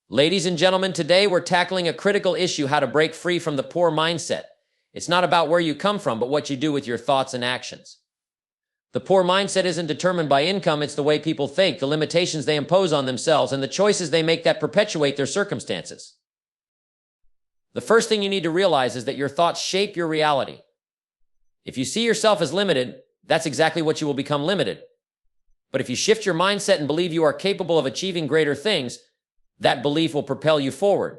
Ladies and gentlemen, today we're tackling a critical issue: how to break free from the poor mindset. It's not about where you come from, but what you do with your thoughts and actions. The poor mindset isn't determined by income, it's the way people think, the limitations they impose on themselves, and the choices they make that perpetuate their circumstances. The first thing you need to realize is that your thoughts shape your reality. If you see yourself as limited, that's exactly what you will become: limited. But if you shift your mindset and believe you are capable of achieving greater things, that belief will propel you forward.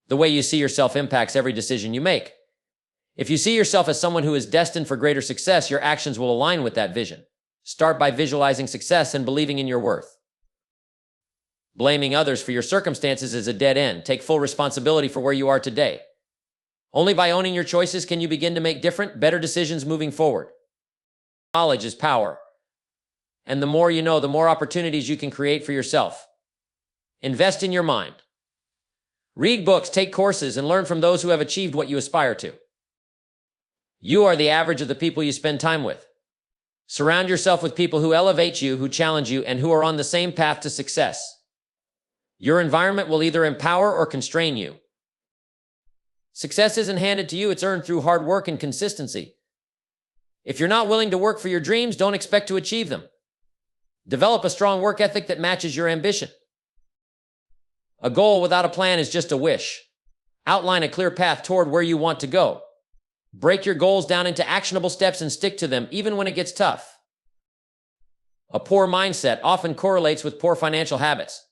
The way you see yourself impacts every decision you make. If you see yourself as someone who is destined for greater success, your actions will align with that vision. Start by visualizing success and believing in your worth. Blaming others for your circumstances is a dead end. Take full responsibility for where you are today. Only by owning your choices can you begin to make different, better decisions moving forward. Knowledge is power. And the more you know, the more opportunities you can create for yourself. Invest in your mind. Read books, take courses, and learn from those who have achieved what you aspire to. You are the average of the people you spend time with. Surround yourself with people who elevate you, who challenge you, and who are on the same path to success. Your environment will either empower or constrain you. Success isn't handed to you, it's earned through hard work and consistency. If you're not willing to work for your dreams, don't expect to achieve them. Develop a strong work ethic that matches your ambition. A goal without a plan is just a wish. Outline a clear path toward where you want to go. Break your goals down into actionable steps and stick to them, even when it gets tough. A poor mindset often correlates with poor financial habits.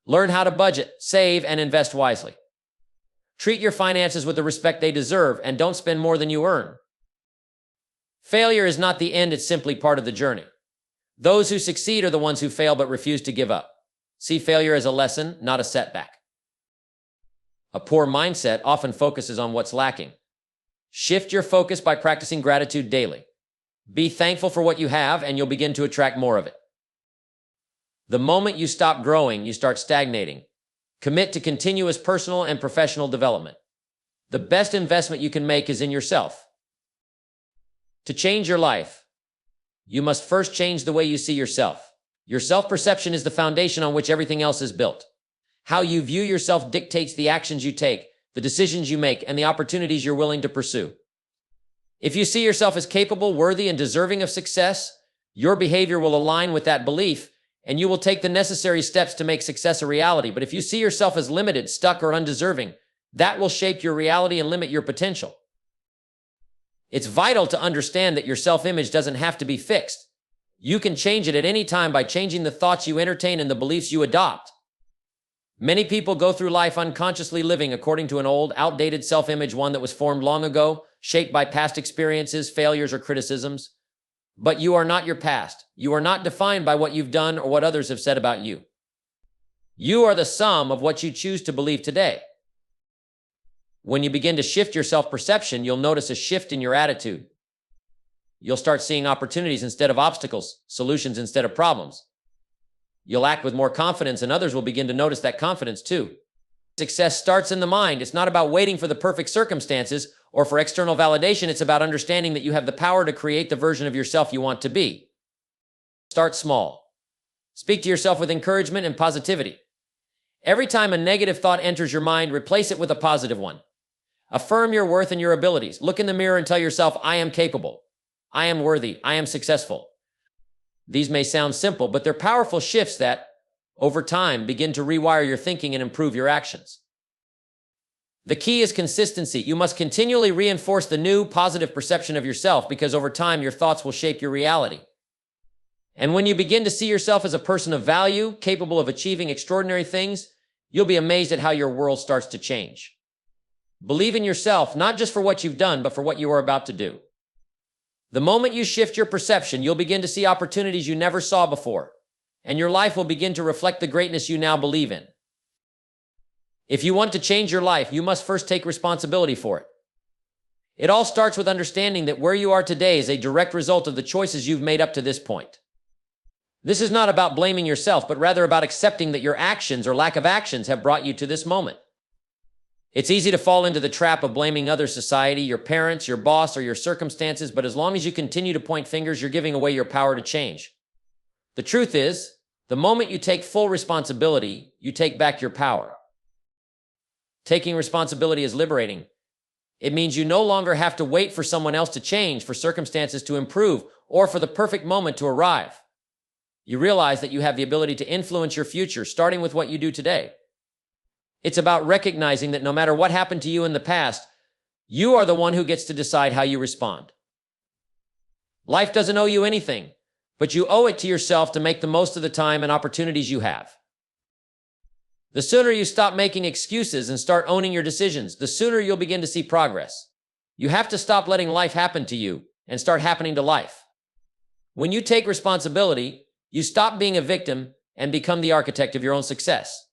Learn how to budget, save, and invest wisely. Treat your finances with the respect they deserve, and don't spend more than you earn. Failure is not the end, it's simply part of the journey. Those who succeed are the ones who fail but refuse to give up. See failure as a lesson, not a setback. A poor mindset often focuses on what's lacking. Shift your focus by practicing gratitude daily. Be thankful for what you have, and you'll begin to attract more of it. The moment you stop growing, you start stagnating. Commit to continuous personal and professional development. The best investment you can make is in yourself. To change your life, you must first change the way you see yourself. Your self-perception is the foundation on which everything else is built. How you view yourself dictates the actions you take, the decisions you make, and the opportunities you're willing to pursue. If you see yourself as capable, worthy, and deserving of success, your behavior will align with that belief, and you will take the necessary steps to make success a reality. But if you see yourself as limited, stuck, or undeserving, that will shape your reality and limit your potential. It's vital to understand that your self-image doesn't have to be fixed. You can change it at any time by changing the thoughts you entertain and the beliefs you adopt. Many people go through life unconsciously living according to an old, outdated self-image, one that was formed long ago, shaped by past experiences, failures, or criticisms. But you are not your past. You are not defined by what you've done or what others have said about you. You are the sum of what you choose to believe today. When you begin to shift your self-perception, you'll notice a shift in your attitude. You'll start seeing opportunities instead of obstacles, solutions instead of problems. You'll act with more confidence, and others will begin to notice that confidence too. Success starts in the mind. It's not about waiting for the perfect circumstances or for external validation. It's about understanding that you have the power to create the version of yourself you want to be. Start small. Speak to yourself with encouragement and positivity. Every time a negative thought enters your mind, replace it with a positive one. Affirm your worth and your abilities. Look in the mirror and tell yourself, I am capable. I am worthy. I am successful. These may sound simple, but they're powerful shifts that, over time, begin to rewire your thinking and improve your actions. The key is consistency. You must continually reinforce the new, positive perception of yourself, because over time, your thoughts will shape your reality. And when you begin to see yourself as a person of value, capable of achieving extraordinary things, you'll be amazed at how your world starts to change. Believe in yourself, not just for what you've done, but for what you are about to do. The moment you shift your perception, you'll begin to see opportunities you never saw before, and your life will begin to reflect the greatness you now believe in. If you want to change your life, you must first take responsibility for it. It all starts with understanding that where you are today is a direct result of the choices you've made up to this point. This is not about blaming yourself, but rather about accepting that your actions or lack of actions have brought you to this moment. It's easy to fall into the trap of blaming other society, your parents, your boss, or your circumstances, but as long as you continue to point fingers, you're giving away your power to change. The truth is, The moment you take full responsibility, you take back your power. Taking responsibility is liberating. It means you no longer have to wait for someone else to change, for circumstances to improve, or for the perfect moment to arrive. You realize that you have the ability to influence your future, starting with what you do today. It's about recognizing that no matter what happened to you in the past, you are the one who gets to decide how you respond. Life doesn't owe you anything, but you owe it to yourself to make the most of the time and opportunities you have. The sooner you stop making excuses and start owning your decisions, the sooner you'll begin to see progress. You have to stop letting life happen to you and start happening to life. When you take responsibility, you stop being a victim and become the architect of your own success.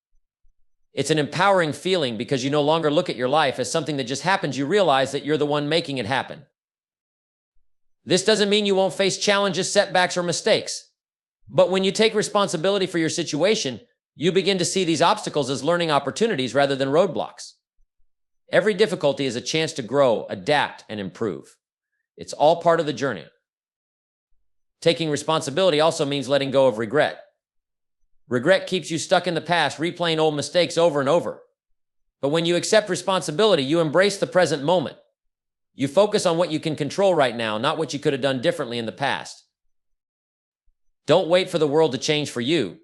It's an empowering feeling because you no longer look at your life as something that just happens. You realize that you're the one making it happen. This doesn't mean you won't face challenges, setbacks, or mistakes. But when you take responsibility for your situation, you begin to see these obstacles as learning opportunities rather than roadblocks. Every difficulty is a chance to grow, adapt, and improve. It's all part of the journey. Taking responsibility also means letting go of regret. Regret keeps you stuck in the past, replaying old mistakes over and over. But when you accept responsibility, you embrace the present moment. You focus on what you can control right now, not what you could have done differently in the past. Don't wait for the world to change for you.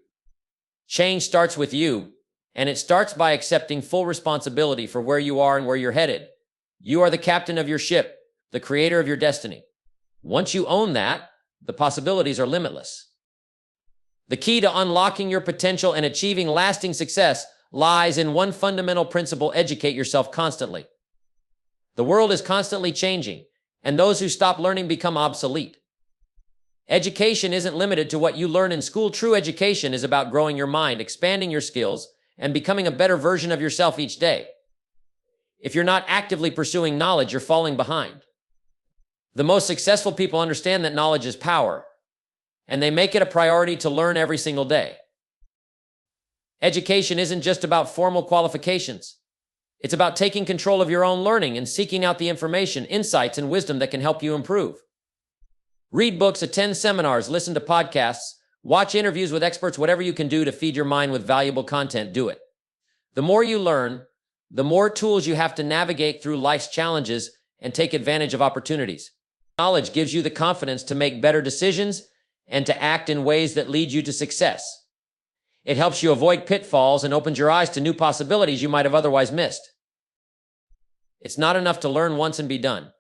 Change starts with you, and it starts by accepting full responsibility for where you are and where you're headed. You are the captain of your ship, the creator of your destiny. Once you own that, the possibilities are limitless. The key to unlocking your potential and achieving lasting success lies in one fundamental principle: educate yourself constantly. The world is constantly changing, and those who stop learning become obsolete. Education isn't limited to what you learn in school. True education is about growing your mind, expanding your skills, and becoming a better version of yourself each day. If you're not actively pursuing knowledge, you're falling behind. The most successful people understand that knowledge is power, and they make it a priority to learn every single day. Education isn't just about formal qualifications. It's about taking control of your own learning and seeking out the information, insights, and wisdom that can help you improve. Read books, attend seminars, listen to podcasts, watch interviews with experts. Whatever you can do to feed your mind with valuable content, do it. The more you learn, the more tools you have to navigate through life's challenges and take advantage of opportunities. Knowledge gives you the confidence to make better decisions and to act in ways that lead you to success. It helps you avoid pitfalls and opens your eyes to new possibilities you might have otherwise missed. It's not enough to learn once and be done.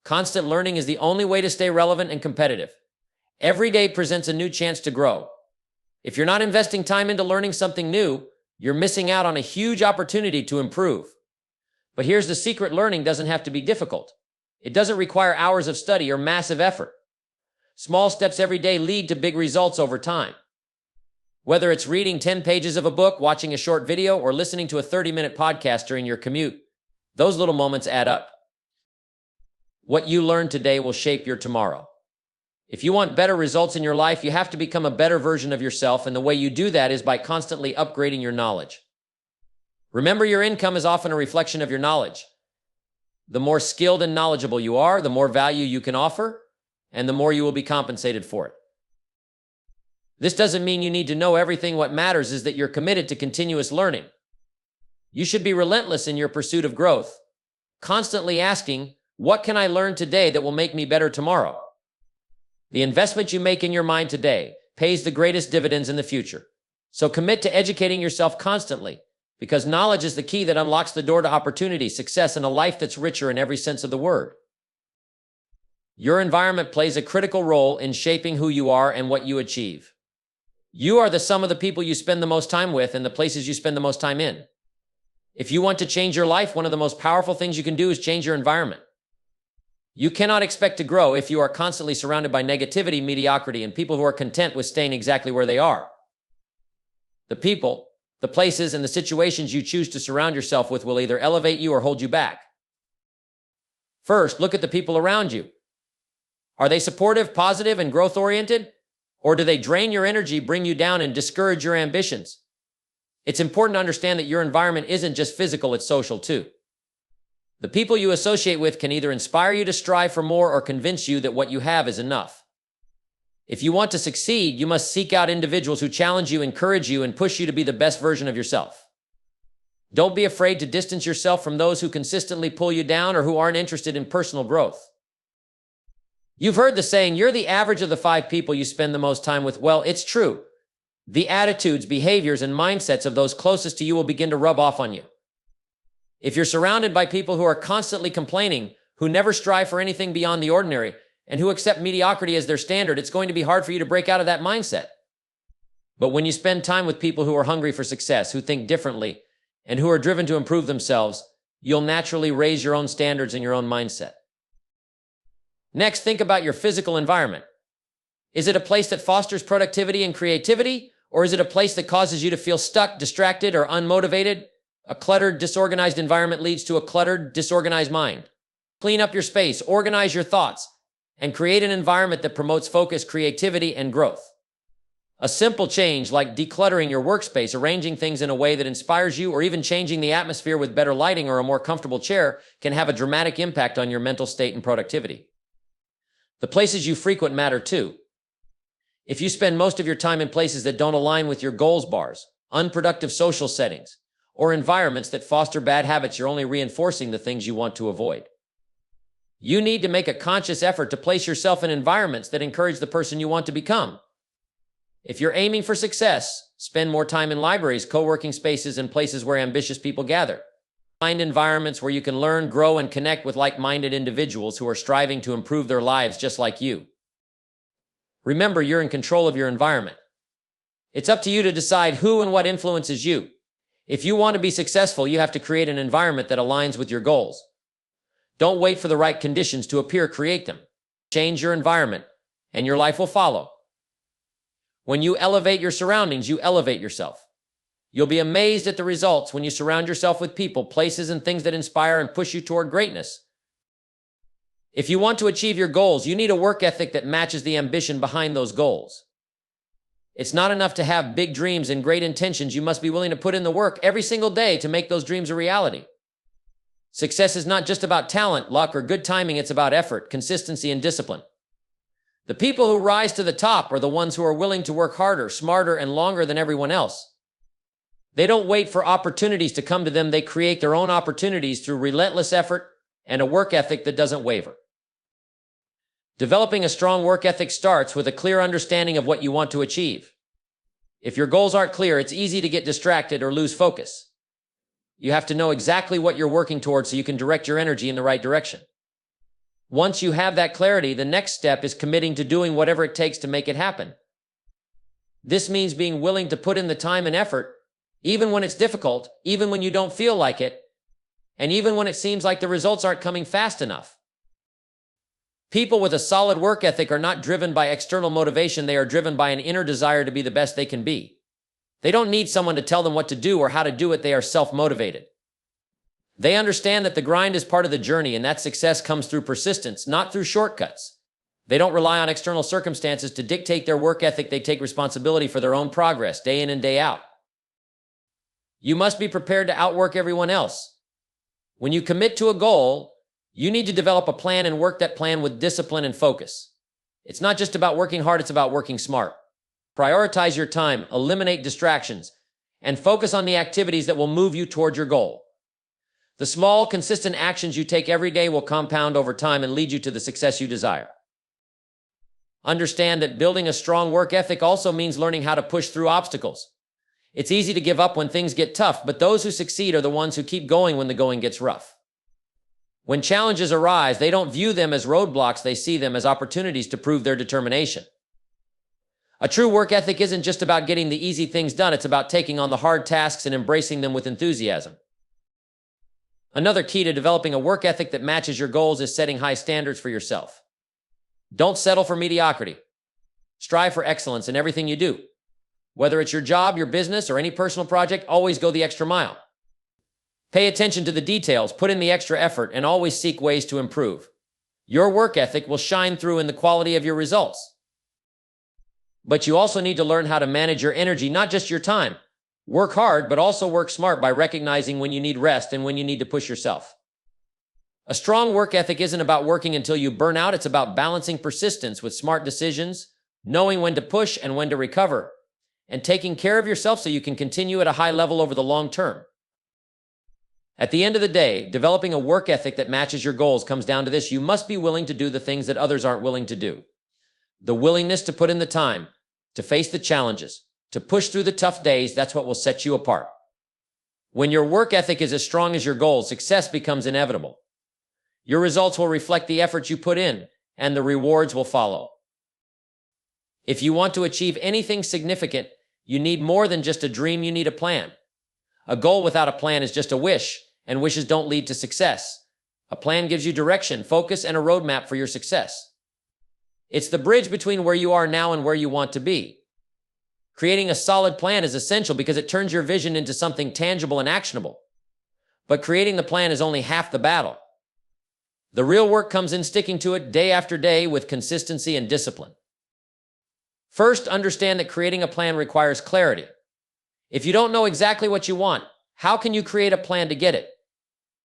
Constant learning is the only way to stay relevant and competitive. Every day presents a new chance to grow. If you're not investing time into learning something new, you're missing out on a huge opportunity to improve. But here's the secret: learning doesn't have to be difficult. It doesn't require hours of study or massive effort. Small steps every day lead to big results over time. Whether it's reading 10 pages of a book, watching a short video, or listening to a 30-minute podcast during your commute, those little moments add up. What you learn today will shape your tomorrow. If you want better results in your life, you have to become a better version of yourself, and the way you do that is by constantly upgrading your knowledge. Remember, your income is often a reflection of your knowledge. The more skilled and knowledgeable you are, the more value you can offer, and the more you will be compensated for it. This doesn't mean you need to know everything. What matters is that you're committed to continuous learning. You should be relentless in your pursuit of growth, constantly asking, what can I learn today that will make me better tomorrow? The investment you make in your mind today pays the greatest dividends in the future. So commit to educating yourself constantly, because knowledge is the key that unlocks the door to opportunity, success, and a life that's richer in every sense of the word. Your environment plays a critical role in shaping who you are and what you achieve. You are the sum of the people you spend the most time with and the places you spend the most time in. If you want to change your life, one of the most powerful things you can do is change your environment. You cannot expect to grow if you are constantly surrounded by negativity, mediocrity, and people who are content with staying exactly where they are. The people, the places, and the situations you choose to surround yourself with will either elevate you or hold you back. First, look at the people around you. Are they supportive, positive, and growth-oriented? Or do they drain your energy, bring you down, and discourage your ambitions? It's important to understand that your environment isn't just physical, it's social too. The people you associate with can either inspire you to strive for more or convince you that what you have is enough. If you want to succeed, you must seek out individuals who challenge you, encourage you, and push you to be the best version of yourself. Don't be afraid to distance yourself from those who consistently pull you down or who aren't interested in personal growth. You've heard the saying, you're the average of the 5 people you spend the most time with. Well, it's true. The attitudes, behaviors, and mindsets of those closest to you will begin to rub off on you. If you're surrounded by people who are constantly complaining, who never strive for anything beyond the ordinary, and who accept mediocrity as their standard, it's going to be hard for you to break out of that mindset. But when you spend time with people who are hungry for success, who think differently, and who are driven to improve themselves, you'll naturally raise your own standards and your own mindset. Next, think about your physical environment. Is it a place that fosters productivity and creativity, or is it a place that causes you to feel stuck, distracted, or unmotivated? A cluttered, disorganized environment leads to a cluttered, disorganized mind. Clean up your space, organize your thoughts, and create an environment that promotes focus, creativity, and growth. A simple change like decluttering your workspace, arranging things in a way that inspires you, or even changing the atmosphere with better lighting or a more comfortable chair can have a dramatic impact on your mental state and productivity. The places you frequent matter too. If you spend most of your time in places that don't align with your goals bars, unproductive social settings, or environments that foster bad habits, you're only reinforcing the things you want to avoid. You need to make a conscious effort to place yourself in environments that encourage the person you want to become. If you're aiming for success, spend more time in libraries, co-working spaces, and places where ambitious people gather. Find environments where you can learn, grow, and connect with like-minded individuals who are striving to improve their lives just like you. Remember, you're in control of your environment. It's up to you to decide who and what influences you. If you want to be successful, you have to create an environment that aligns with your goals. Don't wait for the right conditions to appear, create them. Change your environment, and your life will follow. When you elevate your surroundings, you elevate yourself. You'll be amazed at the results when you surround yourself with people, places, and things that inspire and push you toward greatness. If you want to achieve your goals, you need a work ethic that matches the ambition behind those goals. It's not enough to have big dreams and great intentions. You must be willing to put in the work every single day to make those dreams a reality. Success is not just about talent, luck, or good timing. It's about effort, consistency, and discipline. The people who rise to the top are the ones who are willing to work harder, smarter, and longer than everyone else. They don't wait for opportunities to come to them. They create their own opportunities through relentless effort and a work ethic that doesn't waver. Developing a strong work ethic starts with a clear understanding of what you want to achieve. If your goals aren't clear, it's easy to get distracted or lose focus. You have to know exactly what you're working towards so you can direct your energy in the right direction. Once you have that clarity, the next step is committing to doing whatever it takes to make it happen. This means being willing to put in the time and effort, even when it's difficult, even when you don't feel like it, and even when it seems like the results aren't coming fast enough. People with a solid work ethic are not driven by external motivation. They are driven by an inner desire to be the best they can be. They don't need someone to tell them what to do or how to do it. They are self-motivated. They understand that the grind is part of the journey and that success comes through persistence, not through shortcuts. They don't rely on external circumstances to dictate their work ethic. They take responsibility for their own progress day in and day out. You must be prepared to outwork everyone else. When you commit to a goal, you need to develop a plan and work that plan with discipline and focus. It's not just about working hard, it's about working smart. Prioritize your time, eliminate distractions, and focus on the activities that will move you toward your goal. The small, consistent actions you take every day will compound over time and lead you to the success you desire. Understand that building a strong work ethic also means learning how to push through obstacles. It's easy to give up when things get tough, but those who succeed are the ones who keep going when the going gets rough. When challenges arise, they don't view them as roadblocks, they see them as opportunities to prove their determination. A true work ethic isn't just about getting the easy things done, it's about taking on the hard tasks and embracing them with enthusiasm. Another key to developing a work ethic that matches your goals is setting high standards for yourself. Don't settle for mediocrity. Strive for excellence in everything you do. Whether it's your job, your business, or any personal project, always go the extra mile. Pay attention to the details, put in the extra effort, and always seek ways to improve. Your work ethic will shine through in the quality of your results. But you also need to learn how to manage your energy, not just your time. Work hard, but also work smart by recognizing when you need rest and when you need to push yourself. A strong work ethic isn't about working until you burn out. It's about balancing persistence with smart decisions, knowing when to push and when to recover, and taking care of yourself so you can continue at a high level over the long term. At the end of the day, developing a work ethic that matches your goals comes down to this: you must be willing to do the things that others aren't willing to do. The willingness to put in the time, to face the challenges, to push through the tough days, that's what will set you apart. When your work ethic is as strong as your goals, success becomes inevitable. Your results will reflect the effort you put in, and the rewards will follow. If you want to achieve anything significant, you need more than just a dream, you need a plan. A goal without a plan is just a wish, and wishes don't lead to success. A plan gives you direction, focus, and a roadmap for your success. It's the bridge between where you are now and where you want to be. Creating a solid plan is essential because it turns your vision into something tangible and actionable. But creating the plan is only half the battle. The real work comes in sticking to it day after day with consistency and discipline. First, understand that creating a plan requires clarity. If you don't know exactly what you want, how can you create a plan to get it?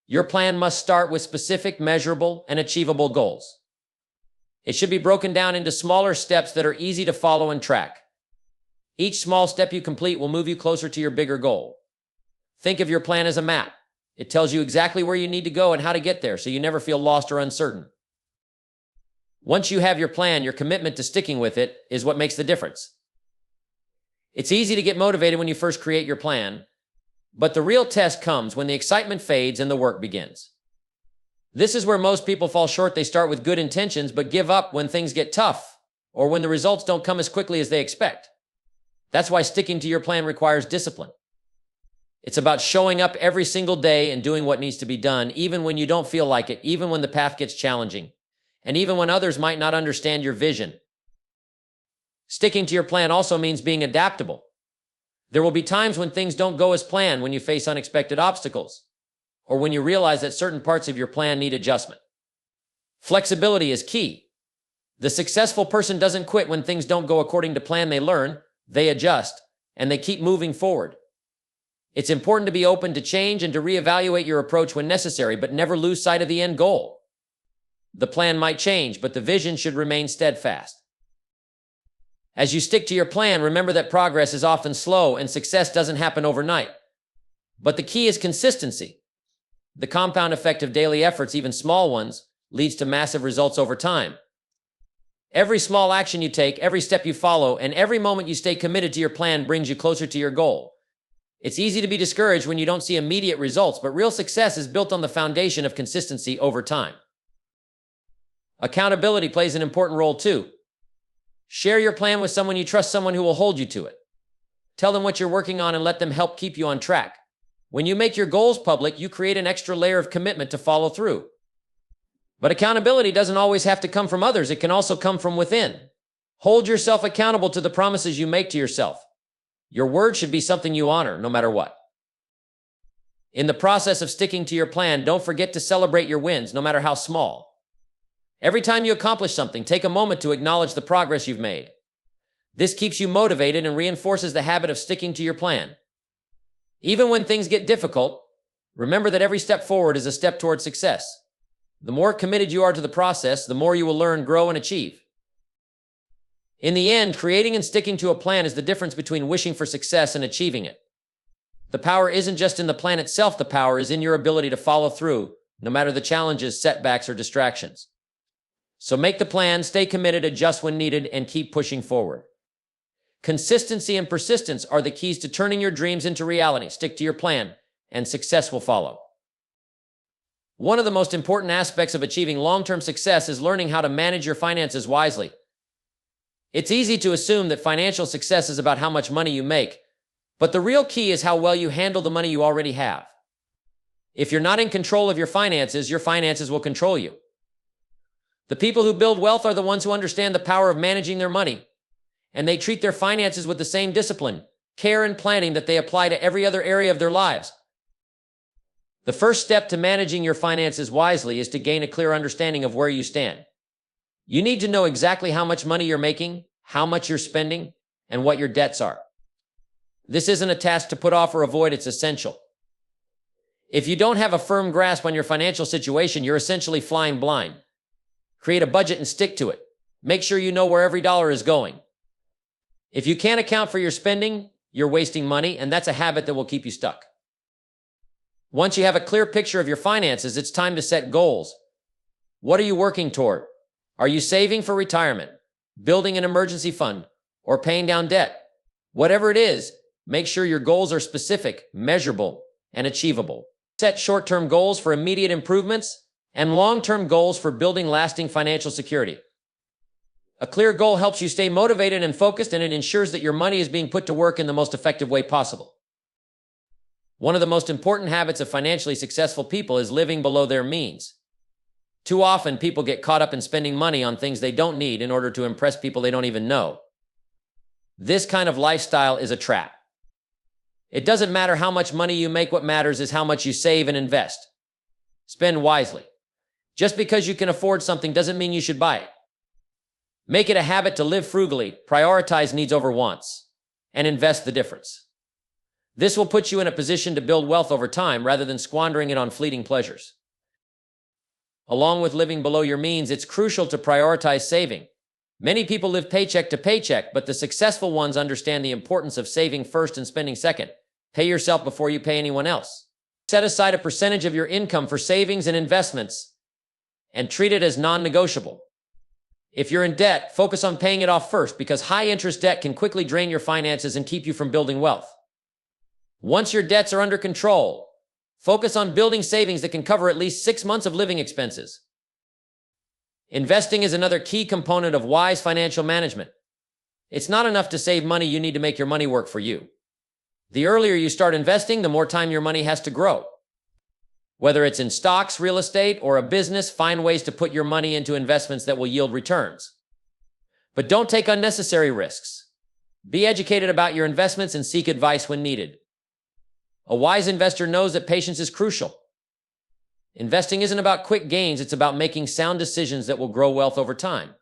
Your plan must start with specific, measurable, and achievable goals. It should be broken down into smaller steps that are easy to follow and track. Each small step you complete will move you closer to your bigger goal. Think of your plan as a map. It tells you exactly where you need to go and how to get there, so you never feel lost or uncertain. Once you have your plan, your commitment to sticking with it is what makes the difference. It's easy to get motivated when you first create your plan, but the real test comes when the excitement fades and the work begins. This is where most people fall short. They start with good intentions, but give up when things get tough or when the results don't come as quickly as they expect. That's why sticking to your plan requires discipline. It's about showing up every single day and doing what needs to be done, even when you don't feel like it, even when the path gets challenging, and even when others might not understand your vision. Sticking to your plan also means being adaptable. There will be times when things don't go as planned, when you face unexpected obstacles, or when you realize that certain parts of your plan need adjustment. Flexibility is key. The successful person doesn't quit when things don't go according to plan. They learn, they adjust, and they keep moving forward. It's important to be open to change and to reevaluate your approach when necessary, but never lose sight of the end goal. The plan might change, but the vision should remain steadfast. As you stick to your plan, remember that progress is often slow and success doesn't happen overnight. But the key is consistency. The compound effect of daily efforts, even small ones, leads to massive results over time. Every small action you take, every step you follow, and every moment you stay committed to your plan brings you closer to your goal. It's easy to be discouraged when you don't see immediate results, but real success is built on the foundation of consistency over time. Accountability plays an important role too. Share your plan with someone you trust, someone who will hold you to it. Tell them what you're working on and let them help keep you on track. When you make your goals public, you create an extra layer of commitment to follow through. But accountability doesn't always have to come from others. It can also come from within. Hold yourself accountable to the promises you make to yourself. Your word should be something you honor, no matter what. In the process of sticking to your plan, don't forget to celebrate your wins, no matter how small. Every time you accomplish something, take a moment to acknowledge the progress you've made. This keeps you motivated and reinforces the habit of sticking to your plan. Even when things get difficult, remember that every step forward is a step toward success. The more committed you are to the process, the more you will learn, grow, and achieve. In the end, creating and sticking to a plan is the difference between wishing for success and achieving it. The power isn't just in the plan itself. The power is in your ability to follow through, no matter the challenges, setbacks, or distractions. So make the plan, stay committed, adjust when needed, and keep pushing forward. Consistency and persistence are the keys to turning your dreams into reality. Stick to your plan, and success will follow. One of the most important aspects of achieving long-term success is learning how to manage your finances wisely. It's easy to assume that financial success is about how much money you make, but the real key is how well you handle the money you already have. If you're not in control of your finances will control you. The people who build wealth are the ones who understand the power of managing their money, and they treat their finances with the same discipline, care, and planning that they apply to every other area of their lives. The first step to managing your finances wisely is to gain a clear understanding of where you stand. You need to know exactly how much money you're making, how much you're spending, and what your debts are. This isn't a task to put off or avoid, it's essential. If you don't have a firm grasp on your financial situation, you're essentially flying blind. Create a budget and stick to it. Make sure you know where every dollar is going. If you can't account for your spending, you're wasting money, and that's a habit that will keep you stuck. Once you have a clear picture of your finances, it's time to set goals. What are you working toward? Are you saving for retirement, building an emergency fund, or paying down debt? Whatever it is, make sure your goals are specific, measurable, and achievable. Set short-term goals for immediate improvements and long-term goals for building lasting financial security. A clear goal helps you stay motivated and focused, and it ensures that your money is being put to work in the most effective way possible. One of the most important habits of financially successful people is living below their means. Too often, people get caught up in spending money on things they don't need in order to impress people they don't even know. This kind of lifestyle is a trap. It doesn't matter how much money you make, what matters is how much you save and invest. Spend wisely. Just because you can afford something doesn't mean you should buy it. Make it a habit to live frugally, prioritize needs over wants, and invest the difference. This will put you in a position to build wealth over time rather than squandering it on fleeting pleasures. Along with living below your means, it's crucial to prioritize saving. Many people live paycheck to paycheck, but the successful ones understand the importance of saving first and spending second. Pay yourself before you pay anyone else. Set aside a percentage of your income for savings and investments and treat it as non-negotiable. If you're in debt, focus on paying it off first, because high-interest debt can quickly drain your finances and keep you from building wealth. Once your debts are under control, focus on building savings that can cover at least 6 months of living expenses. Investing is another key component of wise financial management. It's not enough to save money, you need to make your money work for you. The earlier you start investing, the more time your money has to grow. Whether it's in stocks, real estate, or a business, find ways to put your money into investments that will yield returns. But don't take unnecessary risks. Be educated about your investments and seek advice when needed. A wise investor knows that patience is crucial. Investing isn't about quick gains, it's about making sound decisions that will grow wealth over time.